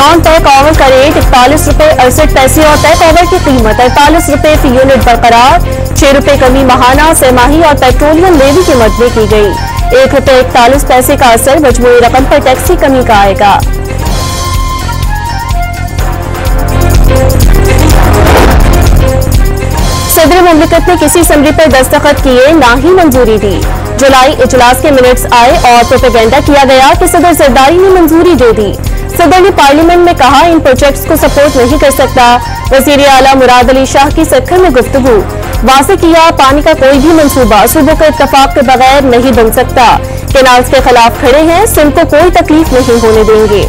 Non तय hour का rate 41 रुपए 68 पैसे और तय ऑवर की कीमत 48 रुपए फी यूनिट बरकरार। 6 रुपए कमी महाना, सेमाही और पेट्रोलियम लेवी की मद में की गई। 1 रुपए 41 पैसे का असर मजमूई रकम पर टैक्स की कमी का आएगा। सदर मुमलिकत ने किसी समरी पर दस्तखत किए ना ही मंजूरी दी। जुलाई इजलास के मिनट्स आए और प्रोपेगेंडा किया गया कि सदर जरदारी ने मंजूरी दे दी। सदर ने पार्लियामेंट में कहा इन प्रोजेक्ट्स को सपोर्ट नहीं कर सकता। वजीर आला मुराद अली शाह की सदर में गुफ्तगू वाज़ेह किया, पानी का कोई भी मंसूबा सूबों के इत्तफाक के बगैर नहीं बन सकता। कैनाल्स के खिलाफ खड़े हैं, सिंध को कोई तकलीफ नहीं होने देंगे।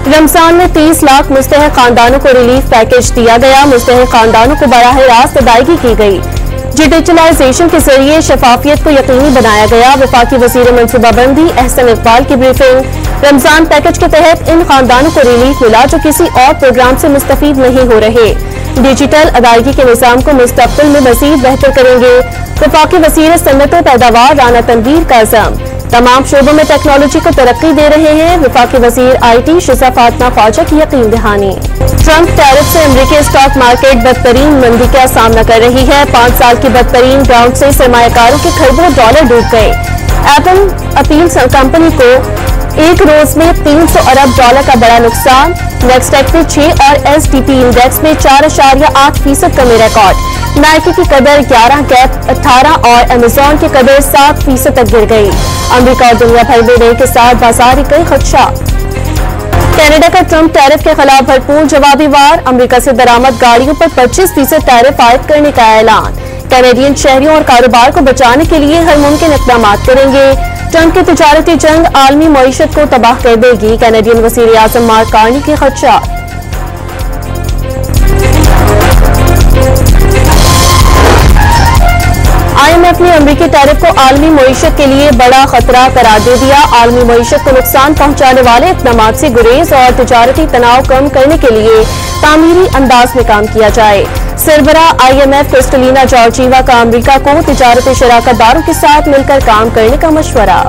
रमजान में 30 लाख मुस्तहिक खानदानों को रिलीफ पैकेज दिया गया। मुस्तहिक खानदानों को बराह रास्त अदायगी की गई। डिजिटलाइजेशन के जरिए शफाफियत को यकीनी बनाया गया। वफाकी वजीर मनसूबाबंदी अहसन इकबाल की ब्रीफिंग। रमजान पैकेज के तहत इन खानदानों को रिलीफ मिला जो किसी और प्रोग्राम से मुस्तफीद नहीं हो रहे। डिजिटल अदायगी के निजाम को मुस्तकबिल में मजीद बेहतर करेंगे। वफाकी वजीर सन्नत पैदावार राना तनवीर का अज़म। तमाम शोबों में टेक्नोलॉजी को तरक्की दे रहे हैं। वफाकी वजीर IT शिजा फातिमा ख्वाजा की यकीन दहानी। ट्रंप टैरिफ से अमेरिकी स्टॉक मार्केट बदतरीन मंदी का सामना कर रही है। 5 साल की बदतरीन ग्राउंड से सरमायाकारों के खरबों डॉलर डूब गए। एप्पल अपील कंपनी को एक रोज में 300 अरब डॉलर का बड़ा नुकसान। नेस्डैक में 6 और SDP इंडेक्स में 4.8% कमी रिकॉर्ड। नाइकी की कदर 11, गैप 18 और अमेजॉन की कदर 7% तक गिर गई। अमेरिका और दुनिया भर में नई के साथ बाजारी कई खदशा। कनाडा का ट्रंप टैरिफ के खिलाफ भरपूर जवाबी वार। अमेरिका से दरामद गाड़ियों पर 25% टैरिफ आयद करने का ऐलान। कैनेडियन शहरियों और कारोबार को बचाने के लिए हर मुमकिन इक़दाम करेंगे। ट्रंप की तिजारती जंग आलमी मईशत को तबाह कर देगी। कैनेडियन वज़ीर आज़म मार्क कार्नी के खदशात। IMF ने अमेरिकी टैरिफ को आलमी मईशत के लिए बड़ा खतरा करार दे दिया। आलमी मईशत को नुकसान पहुंचाने वाले इक़दाम से गुरेज और तिजारती तनाव कम करने के लिए तामीरी अंदाज में काम किया जाए। सरबरा IMF क्रिस्टलिना जॉर्जीवा का अमेरिका को तिजारती शराकतदारों के साथ मिलकर काम करने का मशवरा।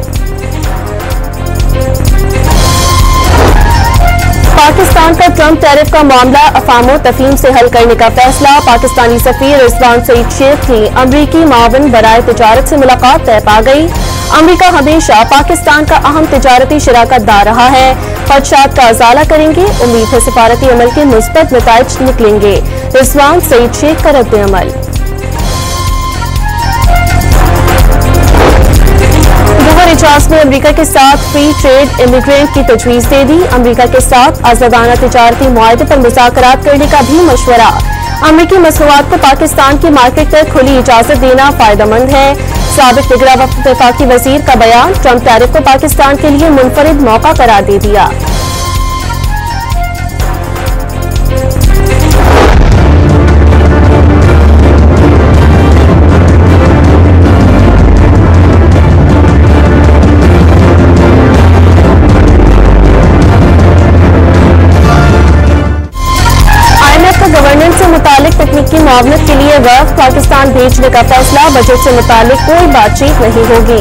पाकिस्तान का ट्रंप टैरिफ का मामला अफामो तफहीम से हल करने का फैसला। पाकिस्तानी सफीर रिजवान सईद शेख की अमरीकी मावन बराए तिजारत से मुलाकात तय पा गई। अमरीका हमेशा पाकिस्तान का अहम तिजारती शराकतदार रहा है। खदशात का अजाला करेंगे। उम्मीद है सफारती अमल के मुस्बत नताइज निकलेंगे। रिजवान सईद शेख का रद्द अमल। इजाज ने अमेरिका के साथ फ्री ट्रेड इमिग्रेंट की तजवीज दे दी। अमेरिका के साथ आजादाना तिजारती मुआहदे पर मुज़ाकरात करने का भी मशवरा। अमेरिकी मसनूआत को पाकिस्तान की मार्केट तक खुली इजाजत देना फायदेमंद है। साबिक निगरां वफाकी वजीर का बयान। ट्रंप टैरिफ को पाकिस्तान के लिए मुनफरिद मौका करार दे दिया। तकनीकी मुआवनत के लिए वफ़द पाकिस्तान भेजने का फैसला। बजट से मुतालिक कोई बातचीत नहीं होगी।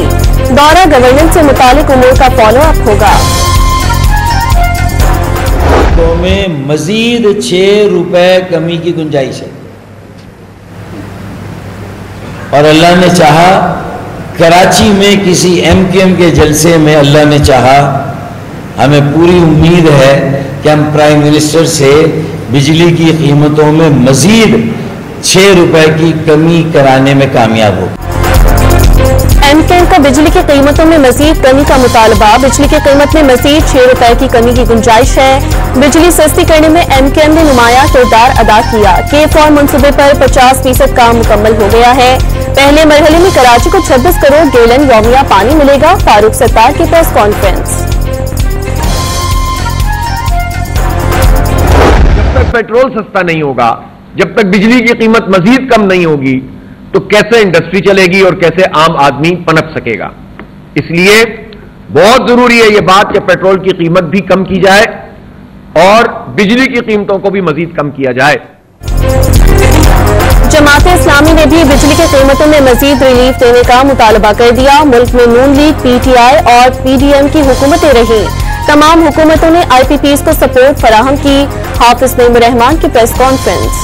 दौरा गवर्नेंस से मुतालिक उमूर का फॉलो अप होगा। तो में मजीद 6 रुपए कमी की गुंजाइश है और अल्लाह ने चाहा कराची में किसी MKM के जलसे में अल्लाह ने चाहा, हमें पूरी उम्मीद है कि हम प्राइम मिनिस्टर से बिजली की कीमतों में मजीद 6 रुपए की कमी कराने में कामयाब हो। MKM का बिजली की कीमतों में मजीद कमी का मुतालबा। बिजली की कीमत में मजीद 6 रुपए की कमी की गुंजाइश है। बिजली सस्ती करने में MKM ने नुमाया किरदार अदा किया। K4 मनसूबे पर 50% काम मुकम्मल हो गया है। पहले मरहले में कराची को 26 करोड़ गैलन यौमिया पानी मिलेगा। फारूक सत्तार की प्रेस कॉन्फ्रेंस। पेट्रोल सस्ता नहीं होगा, जब तक बिजली की कीमत मजीद कम नहीं होगी, तो कैसे इंडस्ट्री चलेगी और कैसे आम आदमी पनप सकेगा। इसलिए बहुत जरूरी है यह बात कि पेट्रोल की कीमत भी कम की जाए और बिजली की कीमतों को भी मजीद कम किया जाए। जमात इस्लामी ने ने भी बिजली की कीमतों में मजीद रिलीफ देने का मुतालबा कर दिया। मुल्क में नून लीग, पीटीआई और पीडीएम की हुकूमतें रही। तमाम हुकूमतों ने आईपीपीज को सपोर्ट फराहम की। हाफिज नईम रहमान की प्रेस कॉन्फ्रेंस।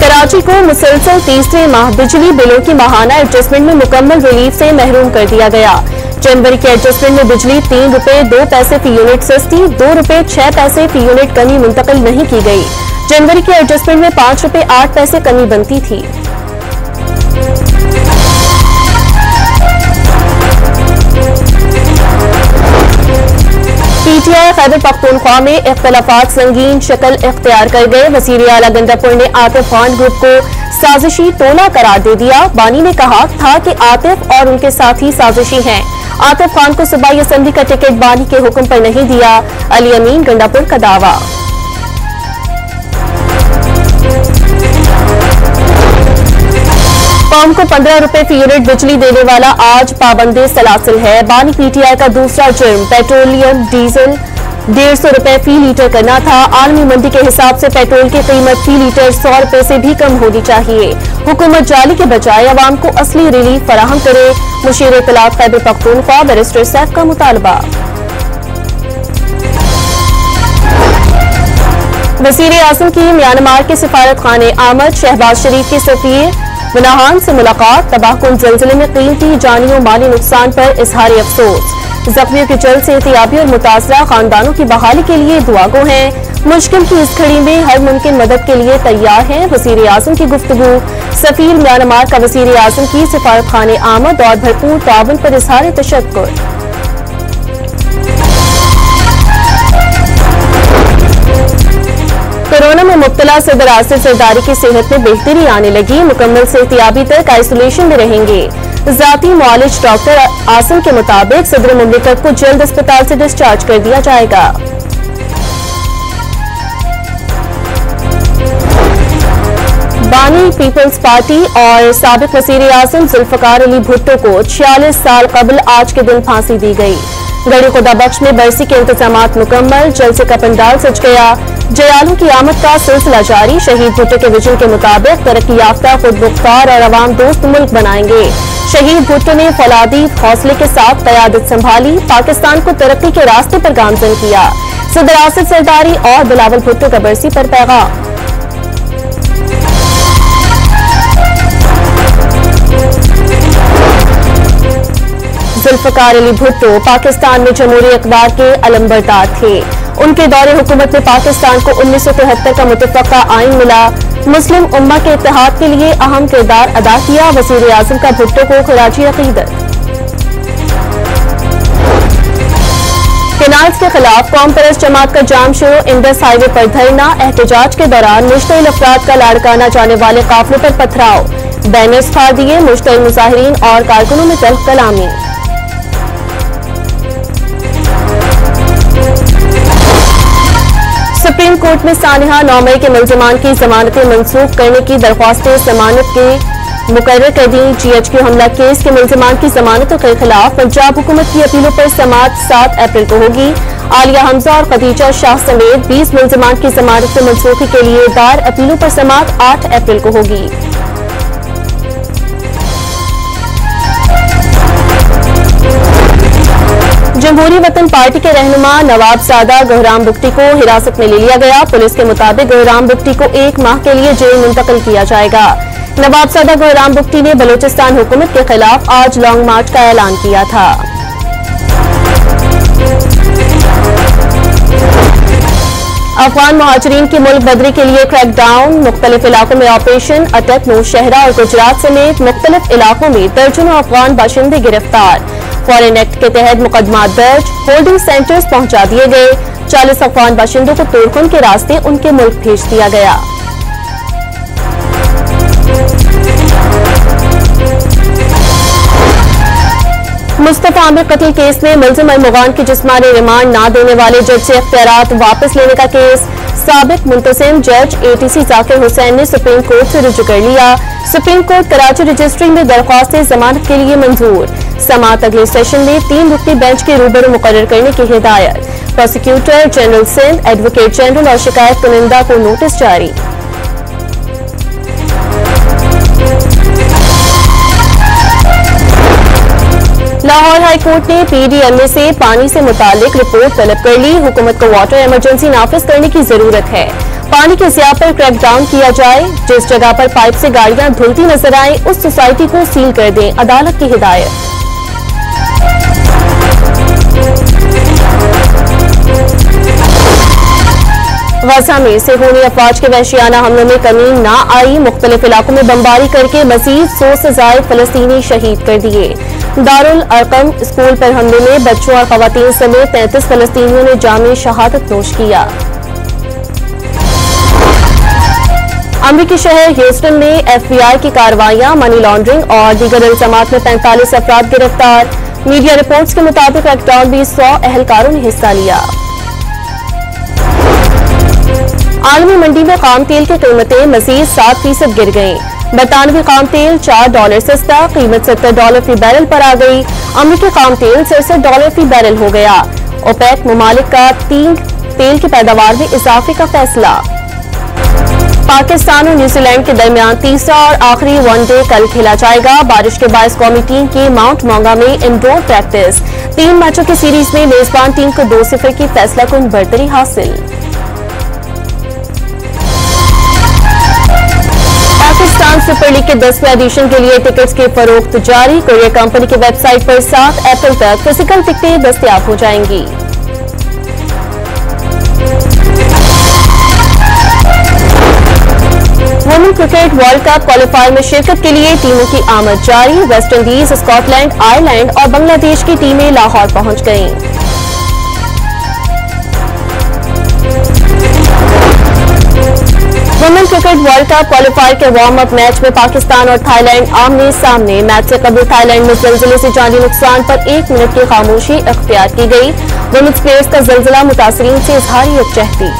कराची को मुसलसल तीसरे माह बिजली बिलों की माहाना एडजस्टमेंट में मुकम्मल रिलीफ से महरूम कर दिया गया। जनवरी के एडजस्टमेंट में बिजली 3 रुपए 2 पैसे फी यूनिट सस्ती, 2 रुपए 6 पैसे फी यूनिट कमी मुंतकिल नहीं की गई। जनवरी के एडजस्टमेंट में 5 रुपए 8 पैसे कमी बनती थी। पीटीआई खैबर पख्तूनख्वा में इख्तलाफात संगीन शक्ल इख्तियार कर गए। वज़ीर आला गंडापुर ने आतिफ खान ग्रुप को साजिशी टोला करार दे दिया। बानी ने कहा था कि आतिफ और उनके साथी साजिशी हैं। आतिफ खान को सूबाई असेंबली का टिकट बानी के हुक्म पर नहीं दिया। अली अमीन गंडापुर का दावा। कौम को 15 रुपए फी यूनिट बिजली देने वाला आज पाबंदे सलासिल है। बानी पीटीआई का दूसरा जुर्म पेट्रोलियम डीजल 150 रुपए फी लीटर करना था। आलमी मंडी के हिसाब से पेट्रोल की कीमत फी लीटर 100 रुपए से भी कम होनी चाहिए। हुकूमत जाली के बजाय अवाम को असली रिलीफ फराहम करे। मुशीर इत्तलात खैबर पख्तूनख्वा बैरिस्टर सैफ का मुतालबा। वज़ीर आज़म की म्यांमार के सिफारत खाने आमद। शहबाज शरीफ के सफीर वनाहान से मुलाकात। तबाहकुन जल्जले में कीमती जानी और माली नुकसान पर इजहार अफसोस। जख्मियों की जल्द सेहतियाबी और मुतासरा खानदानों की बहाली के लिए दुआगो हैं। मुश्किल की इस घड़ी में हर मुमकिन मदद के लिए तैयार हैं। वज़ीर आज़म की गुफ्तगू। सफीर म्यांमार का वज़ीर आज़म की सिफारत खाने आमद और भरपूर ताउन पर इजहार तशक्कुर। कोरोना में मुब्तला सदर आसिफ जरदारी की सेहत में बेहतरी आने लगी। मुकम्मल सेहतियाबी तक आइसोलेशन में रहेंगे। जाती मुआलिज डॉक्टर आसिम के मुताबिक सदर मुमलिकत को जल्द अस्पताल से डिस्चार्ज कर दिया जाएगा। बानी पीपल्स पार्टी और साबिक वज़ीर आज़म जुल्फ़कार अली भुट्टो को 46 साल कबल आज के दिन फांसी दी गई। गढ़ी खुदा बख्श में बरसी के इंतजामात मुकम्मल। जलसे का पंडाल सज गया। जयालों की आमद का सिलसिला जारी। शहीद भुट्टो के विजन के मुताबिक तरक्की याफ्ता, खुद मुख्तार और अवाम दोस्त मुल्क बनाएंगे। शहीद भुट्टो ने फौलादी हौसले के साथ क़यादत संभाली। पाकिस्तान को तरक्की के रास्ते पर गामजन किया। सदर आसिफ जरदारी और बिलावल भुट्टो का बरसी पर पैगाम। जुल्फ़कार अली भुट्टो पाकिस्तान में जमहूरी इक़्तिदार के अलंबरदार थे। उनके दौरे हुकूमत में पाकिस्तान को 1973 का मुतफ़क़ा आइन मिला। मुस्लिम उम्मा के इत्तेहाद के लिए अहम किरदार अदा किया। वज़ीर आज़म का भुट्टो को खराजी अक़ीदत। केनाल्स के खिलाफ कौम परस्त जमात का जाम शुरू। इंडस हाईवे पर धरना। एहतजाज के दौरान मुश्तइल अफराद का लाड़काना जाने वाले काफिले पर पथराव। बैनर्स फाड़ दिए। मुश्तइल मुजाहिरीन और कारकुनों में तल्ख कलामी। सुप्रीम कोर्ट में सानिहा 9 मई के मुल्जिमान की जमानतें मनसूख करने की दरख्वास्तें जमानत के मुकर्रर कर दी। GHQ हमला केस के मुल्जिमान की जमानतों के खिलाफ पंजाब हुकूमत की अपीलों पर समाअत 7 अप्रैल को होगी। आलिया हमजा और खदीजा शाह समेत 20 मुल्जिमान की जमानत मनसूखी के लिए दायर अपीलों पर समाअत 8 अप्रैल को होगी। जमहूरी वतन पार्टी के रहनुमा नवाबजादा गहराम बुगटी को हिरासत में ले लिया गया। पुलिस के मुताबिक गहराम बुगटी को 1 माह के लिए जेल मुंतकिल किया जाएगा। नवाबजादा गहराम बुगटी ने बलूचिस्तान हुकूमत के खिलाफ आज लॉन्ग मार्च का ऐलान किया था। अफगान मुहाजिरीन की मुल्क बदरी के लिए क्रैकडाउन। मुख्तलिफ इलाकों में ऑपरेशन अटक। नौशहरा और गुजरात समेत मुख्तलिफ इलाकों में दर्जनों अफगान बाशिंदे गिरफ्तार। फॉरेन एक्ट के तहत मुकदमा दर्ज। होल्डिंग सेंटर्स पहुंचा दिए गए। 40 अफगान बाशिंदों को तोड़फोड़ के रास्ते उनके मुल्क भेज दिया गया। मुस्तफा आमिर कत्ल केस में मुल्जिम अरमुगान की जिस्मानी रिमांड न देने वाले जज से इख्तियारात वापस लेने का केस। साबिक मुंतसिम जज ATC जाकिर हुसैन ने सुप्रीम कोर्ट से रुजू कर लिया। सुप्रीम कोर्ट कराची रजिस्ट्री में दरख्वास्त जमानत के लिए मंजूर। समाअत अगले सेशन में 3 रुकनी बेंच के रूबरू मुकर्रर करने की हिदायत। Prosecutor general Sindh, advocate general और शिकायत कुनिंदा को नोटिस जारी। लाहौर हाईकोर्ट ने पीडीएमए से पानी से मुतालिक रिपोर्ट तलब कर ली। हुकूमत को वाटर इमरजेंसी नाफिज करने की जरूरत है। पानी के ज़िया पर क्रैकडाउन किया जाए। जिस जगह पर पाइप से गाड़ियां धुलती नजर आए उस सोसाइटी को सील कर दें, अदालत की हिदायत। गजा में सिहोनी अफवाज के वहशियाना हमलों में कमी ना आई। मुख्तलिफ इलाकों में बमबारी करके मजीद 100 से ज्यादा फलस्तीनी शहीद कर दिए। दारुल अरकम स्कूल पर हमले में बच्चों और खवातीन समेत 33 फलस्तीनियों ने जामे शहादत नोश किया। अमरीकी शहर ह्यूस्टन में FBI की कार्रवाइयां, मनी लॉन्ड्रिंग और दीगर इल्जामात में 45 अफराद गिरफ्तार। मीडिया रिपोर्ट्स के मुताबिक क्रैकडाउन में 100 एहलकारों ने हिस्सा लिया। आलमी मंडी में खाम तेल की कीमतें मजीद 7% गिर गईं। बरतानवी खाम तेल $4 सस्ता, कीमत $70 फी बैरल पर आ गई। अमरीकी खाम तेल $67 फी बैरल हो गया। ओपेक मुमालिक का तेल की पैदावार में इजाफे का फैसला। पाकिस्तान और न्यूजीलैंड के दरमियान तीसरा और आखिरी वनडे कल खेला जाएगा। बारिश के बायस कौमी टीम की माउंट मोंगा में इंडोर प्रैक्टिस। 3 मैचों की सीरीज में मेजबान टीम को 2-0 की फैसला कुन बढ़तरी हासिल। पाकिस्तान सुपर लीग के 10वें एडिशन के लिए टिकट्स की फरोख्त जारी। कोरियर कंपनी की वेबसाइट पर 7 अप्रैल तक फिजिकल टिकटें दस्तयाब हो जाएंगी। Women cricket world cup qualifier में शिरकत के लिए टीमों की आमद जारी। वेस्ट इंडीज, स्कॉटलैंड, आयरलैंड और बांग्लादेश की टीमें लाहौर पहुंच गईं। Women cricket world cup qualifier के वार्म अप मैच में पाकिस्तान और थाईलैंड आमने सामने। मैच से कबल थाईलैंड में जल्जले से जानी नुकसान पर 1 मिनट की खामोशी अख्तियार की गई। वुमेन्स प्लेयर्स का जल्जला मुतासरीन से इजहार यकजहती।